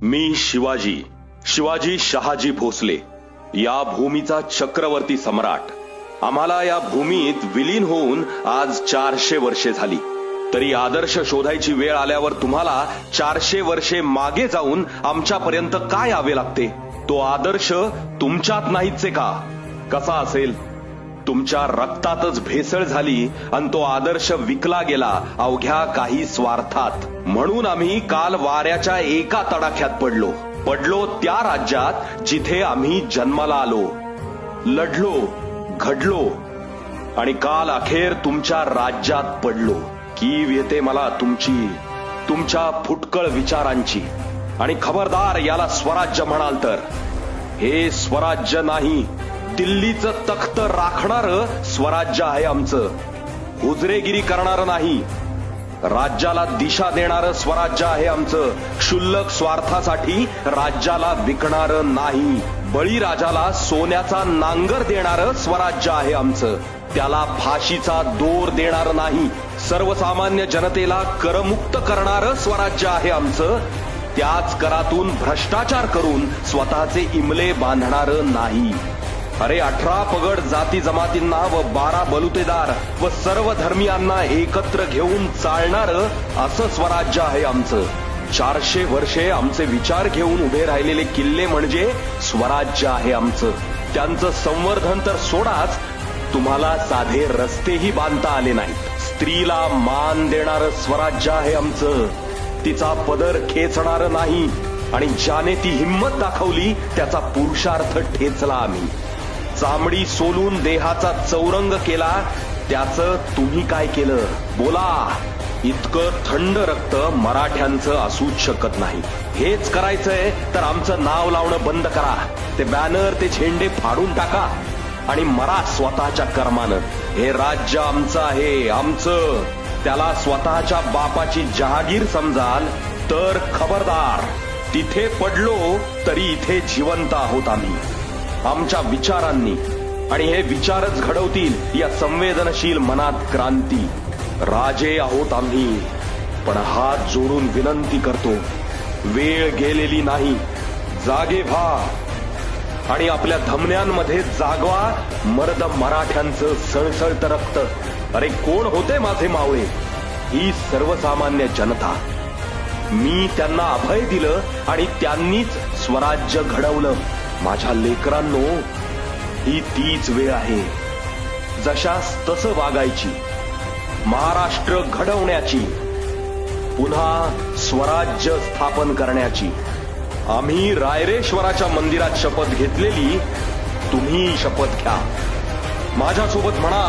मी शिवाजी शहाजी भोसले, या भूमीचा चक्रवर्ती सम्राट. आम्हाला या भूमीत विलीन होऊन आज 400 वर्षे झाली. तरी आदर्श शोधायची वेळ आल्यावर तुम्हाला 400 वर्षे मागे जाऊन आमच्यापर्यंत काय यावे लागते? तो आदर्श तुमच्यात नाहीच का? कसा असेल? तुमच्या रक्तातच भेसळ झाली आणि तो आदर्श विकला गेला अवघ्या काही स्वार्थात. म्हणून आम्ही काल वाऱ्याच्या एका तडाख्यात पडलो त्या राज्यात जिथे आम्ही जन्माला आलो, लढलो, घडलो आणि काल अखेर तुमच्या राज्यात पडलो. कीव येते मला तुमच्या फुटकळ विचारांची. आणि खबरदार, याला स्वराज्य म्हणाल तर हे स्वराज्य नाही, दिल्लीचं तख्त राखणार स्वराज्य आहे आमचं. हुजरेगिरी करणार नाही, राज्याला दिशा देणारं स्वराज्य आहे आमचं. क्षुल्लक स्वार्थासाठी राज्याला विकणार नाही. बळीराजाला सोन्याचा नांगर देणारं स्वराज्य आहे आमचं. त्याला फाशीचा दोर देणार नाही. सर्वसामान्य जनतेला करमुक्त करणारं स्वराज्य आहे आमचं. त्याच करातून भ्रष्टाचार करून स्वतःचे इमले बांधणारं नाही. अरे 18 पगड जाती जमातींना व 12 बलुतेदार व सर्व धर्मियांना एकत्र घेऊन चालणारं असं स्वराज्य आहे आमचं. 400 वर्षे आमचे विचार घेऊन उभे राहिलेले किल्ले म्हणजे स्वराज्य आहे आमचं. त्यांचं संवर्धन तर सोडाच, तुम्हाला साधे रस्तेही बांधता आले नाहीत. स्त्रीला मान देणारं स्वराज्य आहे आमचं. तिचा पदर खेचणार नाही आणि ज्याने ती हिंमत दाखवली त्याचा पुरुषार्थ ठेचला आम्ही. चामडी सोलून देहाचा चौरंग केला, त्याचं तुम्ही काय केलं? बोला. इतकं थंड रक्त मराठ्यांचं असूच शकत नाही. हेच करायचंय तर आमचं नाव लावणं बंद करा. ते बॅनर, ते झेंडे फाडून टाका आणि मरा स्वतःच्या कर्मानं. हे राज्य आमचं आहे, आमचं. त्याला स्वतःच्या बापाची जहागीर समजाल तर खबरदार. तिथे पडलो तरी इथे जिवंत आहोत आम्ही, आमच्या विचारांनी. आणि हे विचारच घडवतील या संवेदनशील मनात क्रांती. राजे आहोत आम्ही, पण हात जोडून विनंती करतो, वेळ गेलेली नाही. जागे व्हा आणि आपल्या धमन्यांमध्ये जागवा मर्द मराठ्यांचं सळसळतं रक्त. अरे कोण होते माझे मावळे? ही सर्वसामान्य जनता. मी त्यांना अभय दिलं आणि त्यांनीच स्वराज्य घडवलं. माझ्या लेकरांनो, ही तीच वेळ आहे जशास तसं वागायची, महाराष्ट्र घडवण्याची, पुन्हा स्वराज्य स्थापन करण्याची. आम्ही रायरेश्वराच्या मंदिरात शपथ घेतलेली, तुम्ही शपथ घ्या. माझ्यासोबत म्हणा,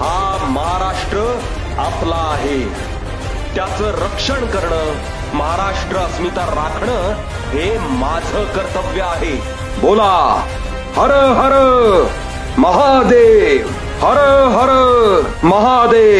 हा महाराष्ट्र आपला आहे. त्याचं रक्षण करणं, महाराष्ट्र अस्मिता राखणं हे माझं कर्तव्य आहे. बोला, हर हर महादेव, हर हर महादेव.